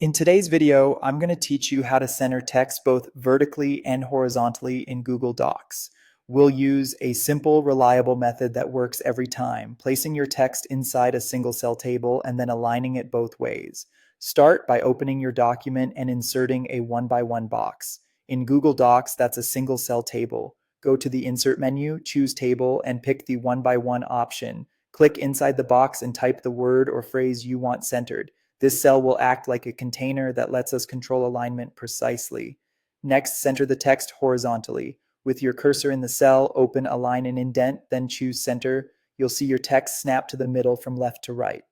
In today's video, I'm going to teach you how to center text both vertically and horizontally in Google Docs. We'll use a simple, reliable method that works every time, placing your text inside a single cell table and then aligning it both ways. Start by opening your document and inserting a one-by-one box. In Google Docs, that's a single cell table. Go to the Insert menu, choose Table, and pick the one-by-one option. Click inside the box and type the word or phrase you want centered. This cell will act like a container that lets us control alignment precisely. Next, center the text horizontally. With your cursor in the cell, open Align and Indent, then choose Center. You'll see your text snap to the middle from left to right.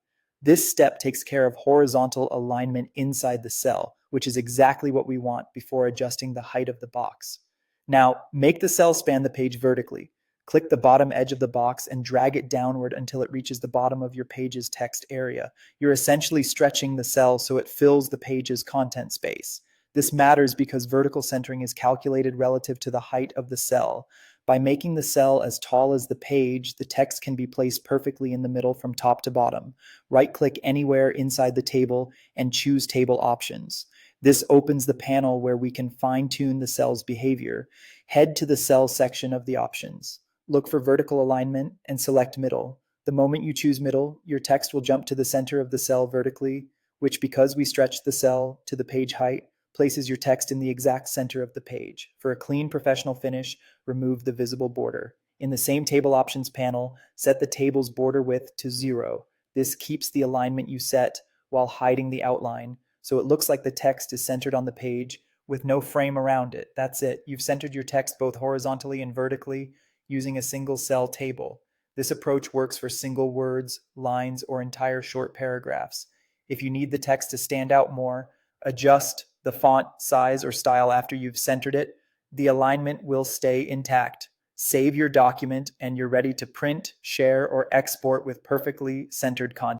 This step takes care of horizontal alignment inside the cell, which is exactly what we want before adjusting the height of the box. Now, make the cell span the page vertically. Click the bottom edge of the box and drag it downward until it reaches the bottom of your page's text area. You're essentially stretching the cell so it fills the page's content space. This matters because vertical centering is calculated relative to the height of the cell. By making the cell as tall as the page, the text can be placed perfectly in the middle from top to bottom. Right-click anywhere inside the table and choose Table Options. This opens the panel where we can fine-tune the cell's behavior. Head to the Cell section of the options. Look for vertical alignment and select Middle. The moment you choose Middle, your text will jump to the center of the cell vertically, which, because we stretched the cell to the page height, places your text in the exact center of the page. For a clean professional finish, remove the visible border. In the same Table Options panel, set the table's border width to 0. This keeps the alignment you set while hiding the outline, so it looks like the text is centered on the page with no frame around it. That's it. You've centered your text both horizontally and vertically using a single cell table. This approach works for single words, lines, or entire short paragraphs. If you need the text to stand out more, adjust the font size or style after you've centered it. The alignment will stay intact. Save your document and you're ready to print, share, or export with perfectly centered content.